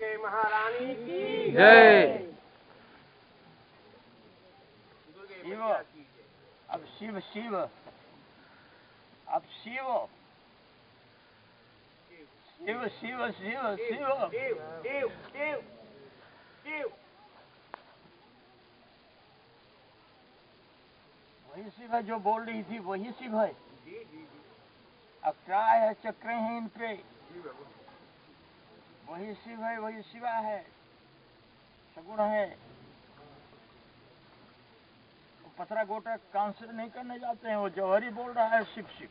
के महारानी की जय। शिव, अब शिव शिव, अब शिव शिव शिव शिव शिव शिव शिव शिव शिव। वही शिव है जो बोल रही थी, वही शिव है। जी जी जी अक्राय है, चक्र हैं इन पे, जी बाबा। वही शिव है, वही शिवा है, सगुण है। पथरा गोटा कांसिडर नहीं करने जाते हैं, वो जौहरी बोल रहा है शिव शिव।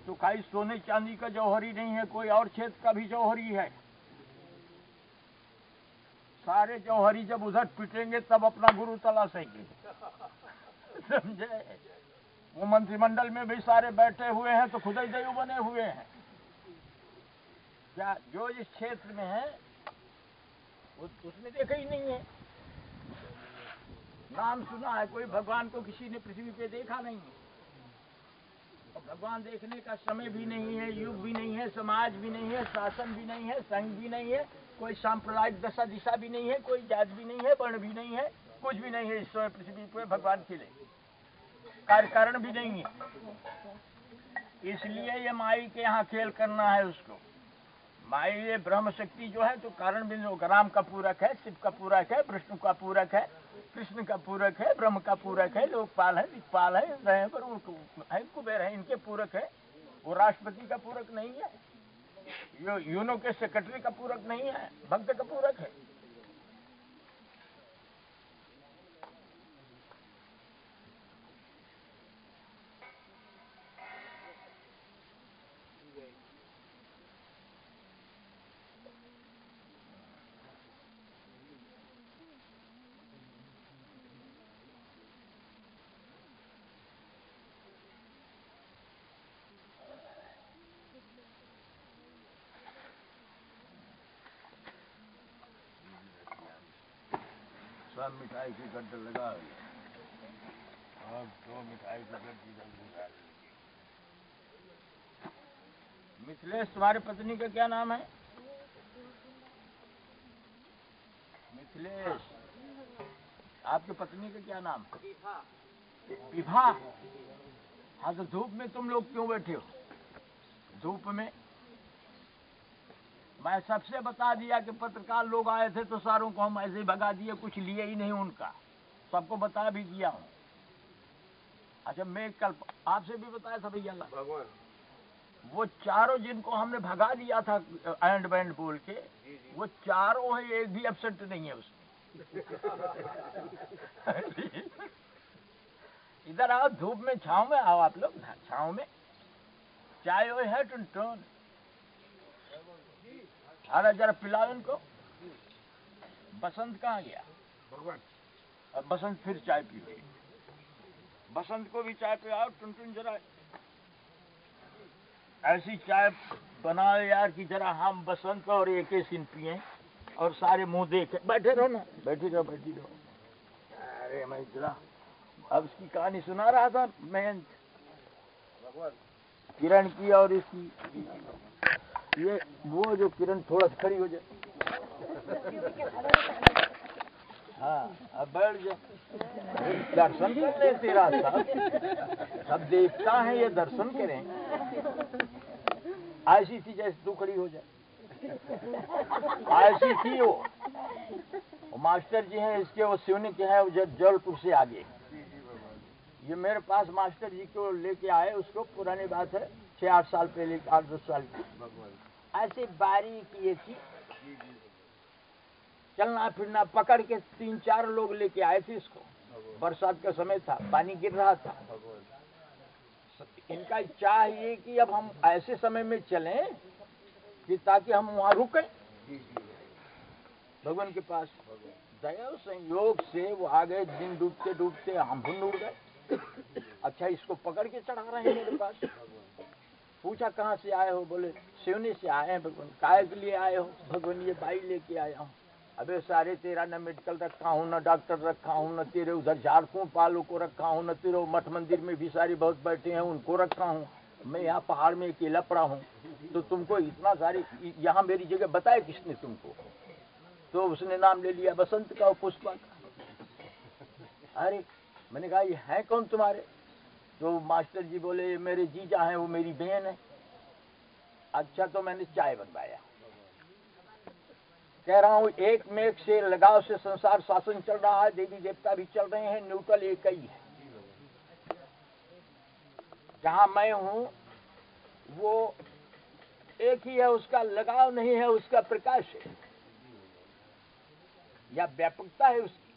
तो खाई सोने चांदी का जौहरी नहीं है, कोई और क्षेत्र का भी जौहरी है। सारे जौहरी जब उधर पिटेंगे तब अपना गुरु तलाशेंगे, समझे। वो मंत्रिमंडल में भी सारे बैठे हुए हैं तो खुद ही देव बने हुए हैं। क्या जो इस क्षेत्र में है वो उसने देखा ही नहीं है, नाम सुना है, कोई भगवान को किसी ने पृथ्वी पे देखा नहीं है। और भगवान देखने का समय भी नहीं है, युग भी नहीं है, समाज भी नहीं है, शासन भी नहीं है, संघ भी नहीं है, कोई सांप्रदायिक दशा दिशा भी नहीं है, कोई जात भी नहीं है, वर्ण भी नहीं है, कुछ भी नहीं है। इस समय पृथ्वी पे भगवान के लिए कार्य कारण भी नहीं है। इसलिए ये माई के यहाँ खेल करना है उसको। माई ये ब्रह्म शक्ति जो है तो कारण बिंदु राम का पूरक है, शिव का पूरक है, विष्णु का पूरक है, कृष्ण का पूरक है, ब्रह्म का पूरक है, लोकपाल है, दिक्पाल है, रहे पर है, कुबेर है, इनके पूरक है। वो राष्ट्रपति का पूरक नहीं है, यूनो के सेक्रेटरी का पूरक नहीं है, भक्त का पूरक है। सब मिठाई की गड्ढे लगा, अब तो मिठाई की गड्ढी लगा। मिथिलेश, तुम्हारी पत्नी का क्या नाम है? मिथिलेश, आपकी पत्नी का क्या नाम है? विभा। हाँ, तो धूप में तुम लोग क्यों बैठे हो? धूप में मैं सबसे बता दिया कि पत्रकार लोग आए थे तो सारों को हम ऐसे ही भगा दिए, कुछ लिए ही नहीं उनका, सबको बता भी दिया हूँ। अच्छा, मैं कल आपसे भी बताया था भैया भगवान, वो चारों जिनको हमने भगा दिया था एंड बैंड बोल के, वो चारों है, एक भी एब्सेंट नहीं है उसमें। इधर आओ, धूप में छांव में आओ, आप लोग छांव में चाय वो है टुन। अरे जरा पिलाओ इनको। बसंत कहाँ गया? भगवान, अब बसंत फिर चाय पी, बसंत को भी चाय पिलाओ। टुन जरा ऐसी चाय बनाओ यार कि जरा हम बसंत और एक ही सिन पिए और सारे मुंह देखे। बैठे रहो ना, बैठी रहो। अरे मैं जरा अब इसकी कहानी सुना रहा था मैं, भगवान, किरण की और इसकी। ये वो जो किरण थोड़ा खड़ी हो जाए, हाँ अब बैठ जा। दर्शन कर ले तेरा, सब देखता है, ये दर्शन करें। ऐसी थी जैसे तू खड़ी हो जाए, ऐसी थी वो मास्टर जी हैं इसके, वो सिवनी के हैं, वो जबलपुर से आगे। ये मेरे पास मास्टर जी को लेके आए, उसको पुरानी बात है 6-8 साल पहले, 8-10 साल की। ऐसे बारीक ये थी, चलना फिरना, पकड़ के 3-4 लोग लेके आए थे इसको। बरसात का समय था, पानी गिर रहा था। इनका इच्छा है कि अब हम ऐसे समय में चलें कि ताकि हम वहां रुकें भगवान के पास। दया संयोग से वो आ गए, दिन डूबते डूबते हम भी डूब गए। अच्छा, इसको पकड़ के चढ़ा रहे हैं मेरे पास। पूछा कहाँ से आए हो? बोले सिवनी से आए हैं। भगवान, काय के लिए आए हो? भगवान, ये बाई लेके आया हूँ। अबे सारे, तेरा न मेडिकल रखा हूँ, न डॉक्टर रखा हूँ, न तेरे उधर झारखंड पालों को रखा हूँ, न तेरे मठ मंदिर में भी सारी बहुत बैठे हैं उनको रखा हूँ। मैं यहाँ पहाड़ में अकेला पड़ा हूँ, तो तुमको इतना सारी यहाँ मेरी जगह बताए किसने तुमको? तो उसने नाम ले लिया बसंत का और पुष्पा का। अरे मैंने कहा ये है कौन तुम्हारे? तो मास्टर जी बोले मेरे जीजा हैं, वो मेरी बहन है। अच्छा, तो मैंने चाय बनवाया। कह रहा हूं एक में एक से लगाव से संसार शासन चल रहा है, देवी देवता भी चल रहे हैं, न्यूट्रल एक ही है। जहां मैं हूं वो एक ही है, उसका लगाव नहीं है, उसका प्रकाश है या व्यापकता है उसकी,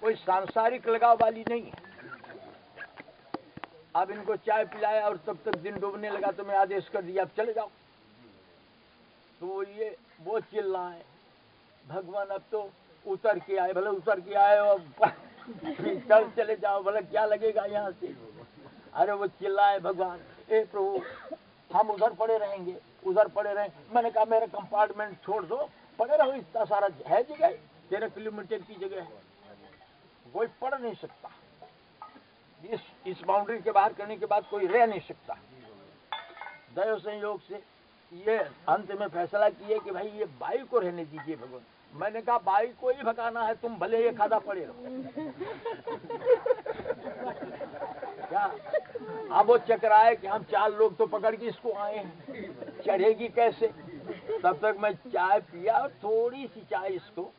कोई सांसारिक लगाव वाली नहीं है। अब इनको चाय पिलाया और तब तक दिन डूबने लगा, तो मैं आदेश कर दिया अब चले जाओ। तो ये वो चिल्लाए भगवान अब तो उतर के आए, भले उतर के आए और चल चले जाओ, भले क्या लगेगा यहाँ से। अरे वो चिल्लाए भगवान ए प्रभु हम उधर पड़े रहेंगे, उधर पड़े रहेंगे। मैंने कहा मेरा कंपार्टमेंट छोड़ दो, पड़े रहो, इतना सारा है जगह, 13 किलोमीटर की जगह है, कोई पढ़ नहीं सकता। इस बाउंड्री के बाहर करने के बाद कोई रह नहीं सकता। दैव संयोग से ये अंत में फैसला किए कि भाई ये बाई को रहने दीजिए भगवान। मैंने कहा बाई को ही भगाना है, तुम भले ये खादा पड़े रहो। क्या अब वो चकराए कि हम 4 लोग तो पकड़ के इसको आए हैं, चढ़ेगी कैसे। तब तक मैं चाय पिया, थोड़ी सी चाय इसको,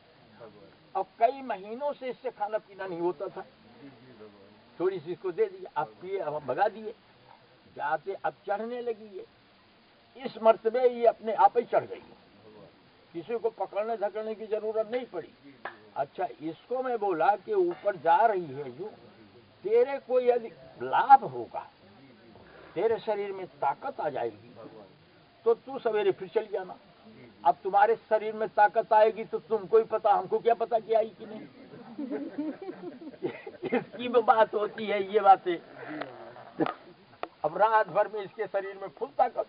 और कई महीनों से इससे खाना पीना नहीं होता था, थोड़ी सी इसको दे दी, अब पिए, अब भगा दिए। जाते अब चढ़ने लगी है, इस मर्तबे ये अपने आप ही चढ़ गई, किसी को पकड़ने धकड़ने की जरूरत नहीं पड़ी। अच्छा, इसको मैं बोला कि ऊपर जा रही है जो, तेरे को यदि लाभ होगा, तेरे शरीर में ताकत आ जाएगी, तो तू सवेरे फिर चल जाना। अब तुम्हारे शरीर में ताकत आएगी तो तुमको ही पता, हमको क्या पता कि आई कि नहीं। इसकी बात होती है ये बातें। अब रात भर में इसके शरीर में फुल ताकत।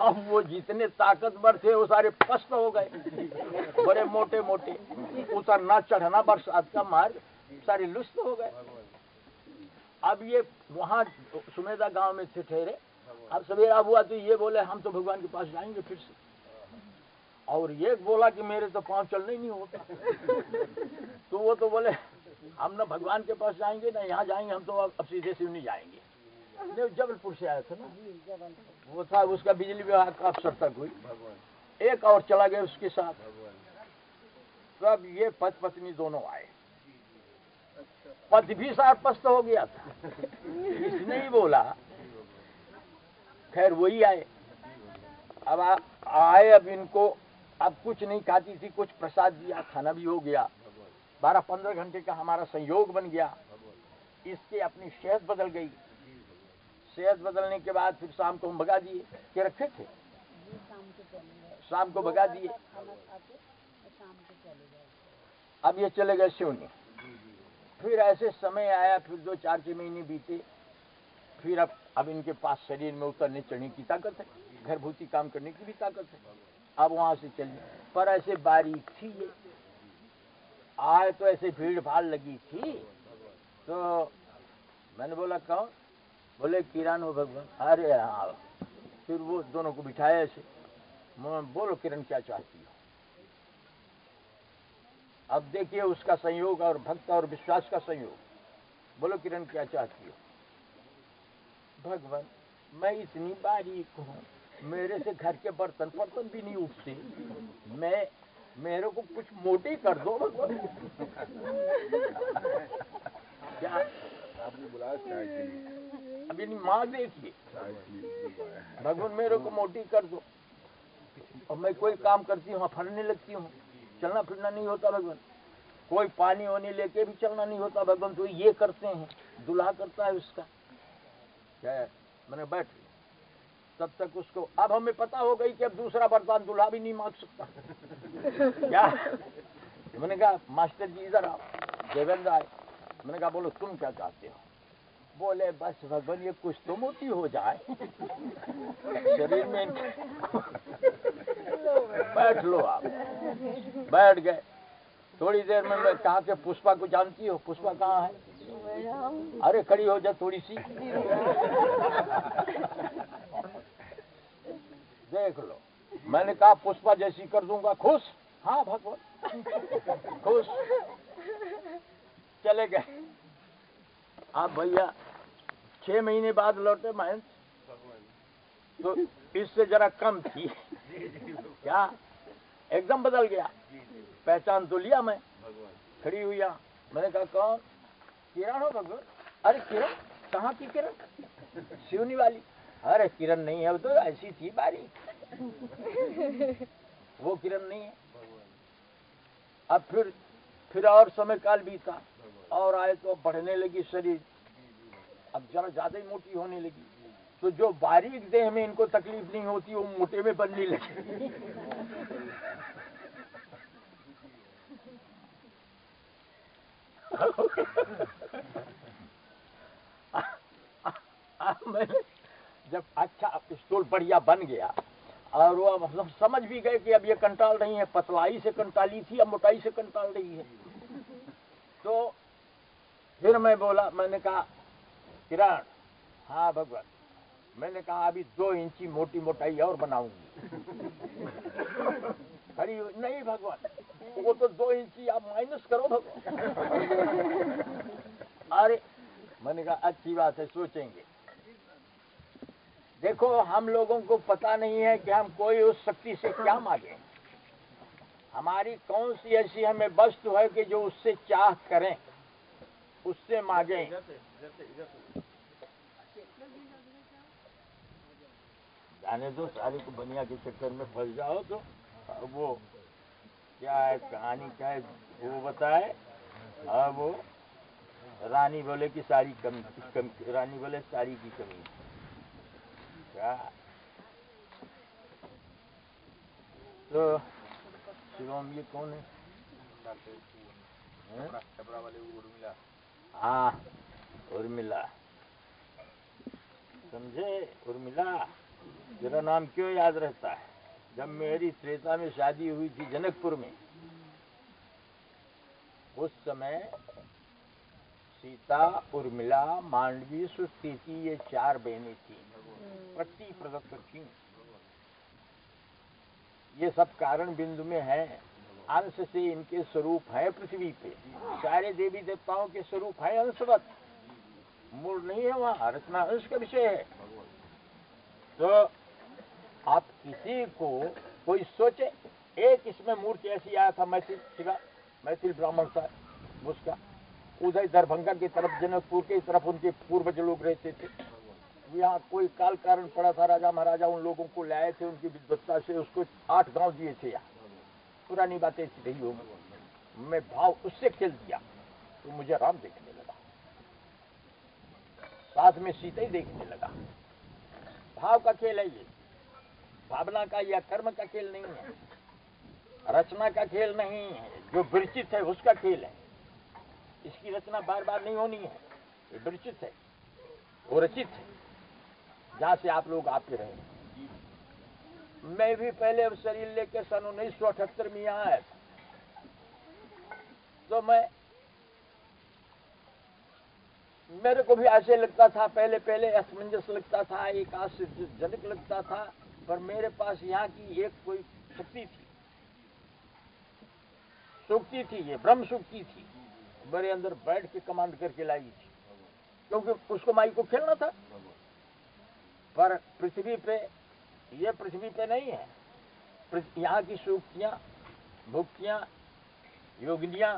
अब वो जितने ताकतवर थे वो सारे पस्त हो गए, बड़े मोटे मोटे, उतरना चढ़ना बरसात का मार्ग, सारे लुस्त हो गए। अब ये वहाँ सुमेधा गांव में थे ठहरे। अब सवेरा हुआ तो ये बोले हम तो भगवान के पास जाएंगे फिर से, और ये बोला कि मेरे तो पांव चलने ही नहीं होता। तो वो तो बोले हम ना भगवान के पास जाएंगे ना यहाँ जाएंगे, हम तो अब सीधे सिवनी जाएंगे। जबलपुर से आया था ना, वो था उसका बिजली विभाग का अफसर तक हुई, एक और चला गया उसके साथ। तब ये पति पत्नी दोनों आए, पति भी साथ पस्त हो गया था, इसने ही बोला। खैर वही आए। अब आए, अब इनको अब कुछ नहीं खाती थी, कुछ प्रसाद दिया, खाना भी हो गया। 12-15 घंटे का हमारा संयोग बन गया। इसके अपनी सेहत बदल गई। सेहत बदलने के बाद फिर शाम को हम भगा दिए, के रखे थे, शाम को भगा दिए। अब ये चले गए सिवनी। फिर ऐसे समय आया, फिर 2-4 महीने बीते। फिर अब इनके पास शरीर में उतरने चढ़ने की ताकत है, घरभूति काम करने की भी ताकत है। अब वहां से चलिए, पर ऐसे बारीक थी ये, आए तो ऐसे भीड़ भाड़ लगी थी। तो मैंने बोला कौन? बोले किरण हो भगवान। अरे हाँ। फिर वो दोनों को बिठाया ऐसे, बोलो किरण क्या चाहती हो। अब देखिए उसका संयोग और भक्त और विश्वास का संयोग। बोलो किरण क्या चाहती हो। भगवान मैं इतनी बारीक हूँ, मेरे से घर के बर्तन भी नहीं उठते, मेरे को कुछ मोटी कर दो भगवान। क्या आपने बुलाया चाय के लिए? अभी माँ देखिए, भगवान मेरे को मोटी कर दो, और मैं कोई काम करती हूँ फरने लगती हूँ, चलना फिरना नहीं होता भगवान, कोई पानी वानी लेके भी चलना नहीं होता भगवान। तो ये करते हैं, दूल्हा करता है उसका। क्या मैंने बैठ, तब तक उसको अब हमें पता हो गई कि अब दूसरा वरदान दूल्हा भी नहीं मांग सकता। क्या मैंने कहा मास्टर जी इधर आओ। देवेंद्र आए। मैंने कहा बोलो तुम क्या चाहते हो। बोले बस भगवान ये कुछ तो मोटी हो जाए शरीर में। बैठ लो आप। बैठ गए। थोड़ी देर में मैं कहा कि पुष्पा को जानती हो? पुष्पा कहाँ है? अरे खड़ी हो जा थोड़ी सी। देख लो मैंने कहा पुष्पा जैसी कर दूंगा, खुश? हाँ भगवान खुश। चले गए। अब भैया 6 महीने बाद लौटे महेंद्र, तो इससे जरा कम थी क्या, एकदम बदल गया। पहचान तो लिया मैं, खड़ी हुई यहाँ। मैंने कहा कौन? किरण हो भगवान? अरे किरण? कहाँ की किरण? सिवनी वाली? अरे किरण नहीं है, वो तो ऐसी थी बारी, वो किरण नहीं है। अब फिर और समय काल बीता और आए तो बढ़ने लगी शरीर, अब जरा ज्यादा ही मोटी होने लगी। तो जो बारीक देह में इनको तकलीफ नहीं होती वो मोटे में बनने लगी। मैंने जब अच्छा स्टूल बढ़िया बन गया और वो अब हम समझ भी गए कि अब ये कंटाल रही है, पतलाई से कंटाली थी, अब मोटाई से कंटाल रही है। तो फिर मैं बोला, मैंने कहा किरण? हाँ भगवान। मैंने कहा अभी 2 इंची मोटी मोटाई और बनाऊंगी। अरे नहीं भगवान, वो तो 2 इंची आप माइनस करो भगवान। अरे मैंने कहा अच्छी बात है, सोचेंगे। देखो हम लोगों को पता नहीं है कि हम कोई उस शक्ति से क्या मांगे, हमारी कौन सी ऐसी हमें वस्तु है कि जो उससे चाह करें, उससे मांगे। जाने दो, सारे को बनिया के चक्कर में फंस जाओ तो वो क्या है कहानी, क्या है वो बताए। अब वो रानी बोले कि साड़ी कम, रानी बोले साड़ी की कमी क्या। तो शिवम ये कौन है? हाँ उर्मिला, समझे? उर्मिला तेरा नाम क्यों याद रहता है? जब मेरी त्रेता में शादी हुई थी जनकपुर में, उस समय सीता, उर्मिला, मांडवी, सुस्थिति, ये 4 बहनें थी, प्रति प्रदत्त थी। ये सब कारण बिंदु में है, अंश से इनके स्वरूप है पृथ्वी पे। सारे देवी देवताओं के स्वरूप है अंशवत, मूल नहीं है वहाँ, रचना अंश का विषय है। तो आप किसी को कोई सोचे, एक इसमें मूर्ति ऐसी आया था, मैथिल ब्राह्मण था, उसका उधर दरभंगा की तरफ, जनकपुर की तरफ उनके पूर्वज लोग रहते थे। यहाँ कोई काल कारण पड़ा था, राजा महाराजा उन लोगों को लाए थे, उनकी विद्वत्ता से उसको 8 गांव दिए थे। यहाँ पुरानी बातें रही होगी। मैं भाव उससे खेल दिया तो मुझे राम देखने लगा, साथ में सीता ही देखने लगा। भाव का खेल है ये, भावना का या कर्म का खेल नहीं है, रचना का खेल नहीं है। जो विरचित है उसका खेल है, इसकी रचना बार बार नहीं होनी है। ये विरचित है, वो रचित है, जहां से आप लोग आते रहे। मैं भी पहले शरीर लेकर सन 1978 में यहाँ आया था, तो मेरे को भी ऐसे लगता था, पहले असमंजस लगता था, एक आश्चर्यजनक लगता था। पर मेरे पास यहाँ की एक कोई शक्ति थी, शक्ति थी, ये ब्रह्म शक्ति थी, मेरे अंदर बैठ के कमांड करके लाई थी, क्योंकि उसको माई को खेलना था। पर पृथ्वी पे, ये पृथ्वी पे नहीं है। यहाँ की सूक्तियाँ, भुक्तियाँ, योगिनियाँ,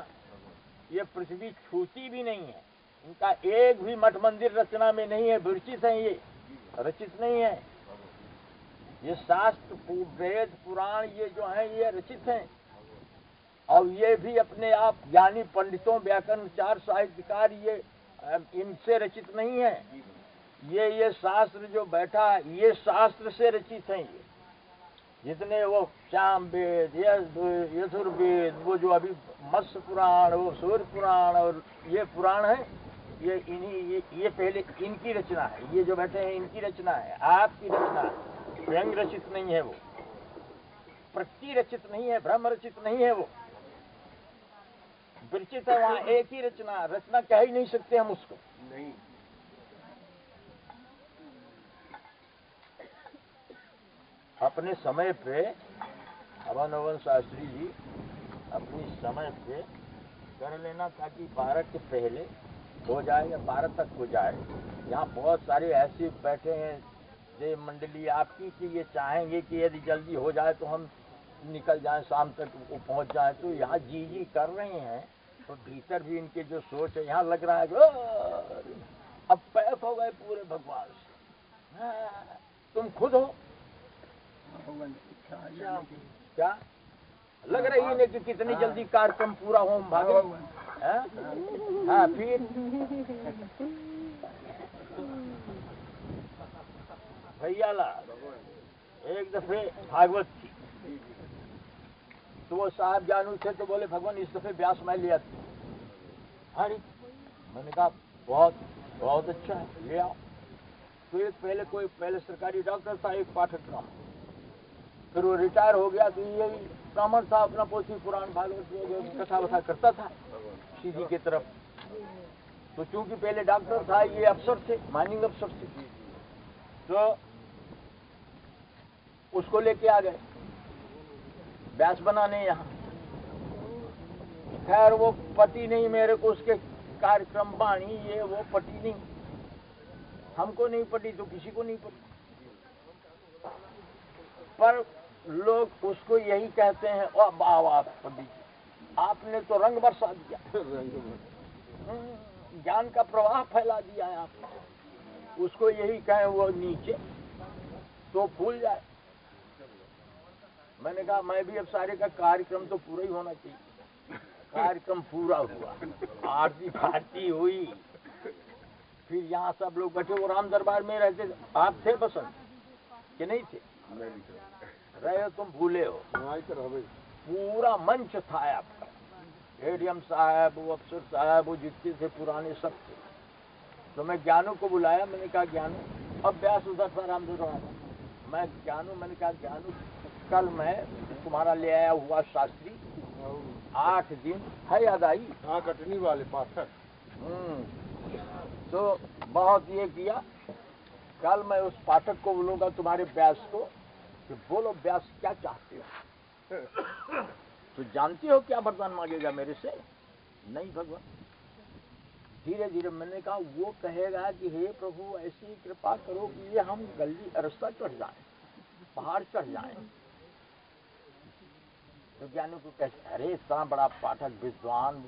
ये पृथ्वी छूती भी नहीं है। इनका एक भी मठ मंदिर रचना में नहीं है, विरचित है, ये रचित नहीं है। ये शास्त्र, वेद, पुराण, ये जो है ये रचित हैं, और ये भी अपने आप ज्ञानी पंडितों, व्याकरणचार, साहित्यकार, ये इनसे रचित नहीं है। ये शास्त्र जो बैठा, ये शास्त्र से रचित हैं। ये जितने वो श्याम वेद, यजुर्वेद, वो जो अभी मत्स्य पुराण, वो सूर्य पुराण और ये पुराण है, ये इन्हीं ये पहले इनकी रचना है। ये जो बैठे हैं इनकी रचना है, आपकी रचना है, स्वयं रचित नहीं है। वो प्रति रचित नहीं है, ब्रह्म रचित नहीं है, वो विरचित है। वहां एक ही रचना, रचना कह ही नहीं सकते हम उसको। नहीं, अपने समय पे अवन शास्त्री जी अपनी समय पे कर लेना ताकि 12 के पहले हो जाए या 12 तक हो जाए। यहाँ बहुत सारे ऐसे बैठे हैं देव मंडली आपकी कि ये चाहेंगे कि यदि जल्दी हो जाए तो हम निकल जाएं, शाम तक वो पहुँच जाए। तो यहाँ जी कर रहे हैं तो भीतर भी इनके जो सोच है, यहाँ लग रहा है कि अब पैक हो गए पूरे भगवान से। तुम खुद हो क्या लग रही है कि कितनी जल्दी कार्यक्रम पूरा हो भागे। हाँ फिर भैया ला एक दफे भागवत थी तो वो साहब जानू थे तो बोले भगवान इस दफे व्यास मैं ले आती। अरे मैंने कहा बहुत बहुत अच्छा है, ले आओ। तो एक पहले सरकारी डॉक्टर था, एक पाठक था, फिर वो रिटायर हो गया। तो यही ब्राह्मण था, अपना पोथी पुराण भागवत कथा वथा करता था सीधी की तरफ। तो चूंकि पहले डॉक्टर था, ये अफसर थे, माइनिंग अफसर थे, तो उसको लेके आ गए व्यास बनाने यहाँ। खैर वो पति नहीं मेरे को, उसके कार्यक्रम बाणी ये वो पति नहीं, हमको नहीं पटी तो किसी को नहीं पटी। पर लोग उसको यही कहते हैं, ओ बाबा पंडित जी आपने तो रंग बरसा दिया, ज्ञान का प्रवाह फैला दिया है आपने। उसको यही कहें वो नीचे तो फूल जाए। मैंने कहा मैं भी अब सारे का कार्यक्रम तो पूरा ही होना चाहिए। कार्यक्रम पूरा हुआ, आरती फारती हुई, फिर यहाँ सब लोग बैठे। वो राम दरबार में रहते थे, आप थे पसंद कि नहीं थे? रहे हो तुम, भूले हो। पूरा मंच था आपका, एडीएम साहब, वो अफसर साहब, वो जितने थे पुराने सब थे। तो मैं ज्ञानू को बुलाया, मैंने कहा ज्ञानू, अब व्यास उधर था राम दरबार। मैं ज्ञानू, मैंने कहा ज्ञानू कल मैं तुम्हारा ले आया हुआ शास्त्री 8 दिन है, याद आई? हाँ कटनी वाले पाठक। तो बहुत ये किया। कल मैं उस पाठक को बोलूंगा तुम्हारे व्यास को कि बोलो व्यास क्या चाहते हो। तो जानते हो क्या वरदान मांगेगा मेरे से? नहीं भगवान। धीरे धीरे मैंने कहा वो कहेगा कि हे प्रभु ऐसी कृपा करो कि ये हम गली रास्ता चढ़ जाए, पहाड़ चढ़ जाए। तो ज्ञानी को कहते अरे इतना बड़ा पाठक विद्वान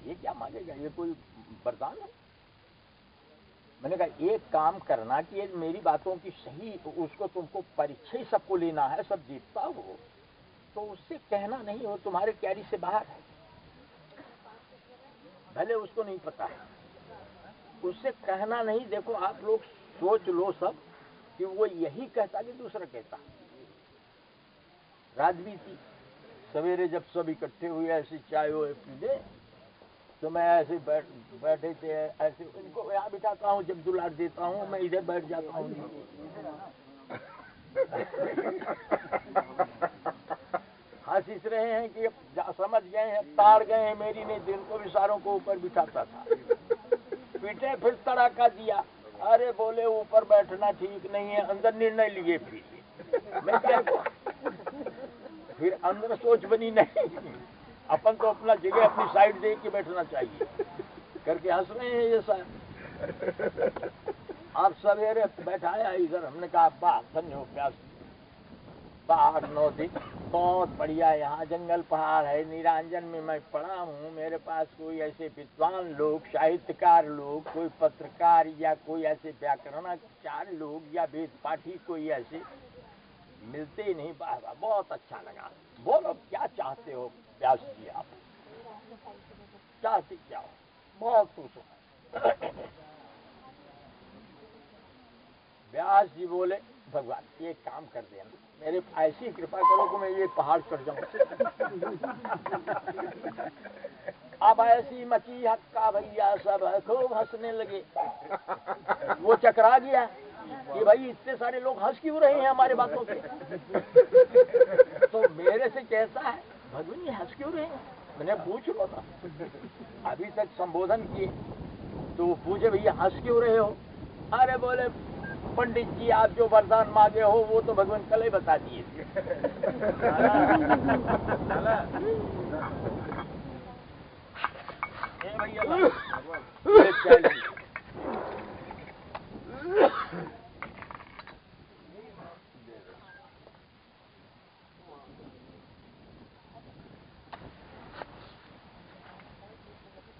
ये क्या मांगेगा, ये कोई वरदान है? मैंने कहा एक काम करना कि ये मेरी बातों की सही उसको तुमको परिचय सबको लेना है, सब जीतता हो तो उससे कहना नहीं हो तुम्हारे क्यारी से बाहर है, भले उसको नहीं पता है, उससे कहना नहीं। देखो आप लोग सोच लो सब कि वो यही कहता कि दूसरा कहता। रात बीती, सवेरे जब सब इकट्ठे हुए ऐसे चाय वो पीने, तो मैं ऐसे बैठे थे, ऐसे इनको यहाँ बिठाता हूँ, जब दुलार देता हूँ मैं इधर बैठ जाता हूँ। हंस इस रहे हैं कि अब समझ गए हैं, ताड़ गए हैं मेरी ने दिन को विचारों को ऊपर बिठाता था। पीटे फिर तड़ाका दिया, अरे बोले ऊपर बैठना ठीक नहीं है, अंदर निर्णय लिए फिर मैं क्या फिर अंदर सोच बनी नहीं, अपन तो अपना जगह अपनी साइड देख के बैठना चाहिए करके हंस रहे हैं ये सब। आप सवेरे बैठाया इधर, हमने कहा वाह धन्य हो प्यास, 8-9 दिन बहुत बढ़िया। यहाँ जंगल पहाड़ है, निरंजन में मैं पढ़ा हूँ, मेरे पास कोई ऐसे विद्वान लोग, साहित्यकार लोग, कोई पत्रकार या कोई ऐसे व्याकरणाचार्य लोग या वेद पाठी कोई ऐसे मिलते ही नहीं। बहुत अच्छा लगा। बोलो क्या चाहते हो व्यास जी, आप चाहते क्या हो? बहुत खुश हो। व्यास जी बोले भगवान एक काम कर देना, मेरे ऐसी कृपा करो कि मैं ये पहाड़ चढ़ जाऊं। अब ऐसी मची हक्का भैया सब खूब हंसने लगे। वो चकरा गया कि भाई इतने सारे लोग हंस क्यों रहे हैं हमारे बातों पे। तो मेरे से कहता है भगवान ये हंस क्यों रहे हैं? मैंने पूछ लो था, अभी तक संबोधन किए तो वो पूछे भैया हंस क्यों रहे हो? अरे बोले पंडित जी आप जो वरदान मांगे हो वो तो भगवान कल ही बता दिए भैया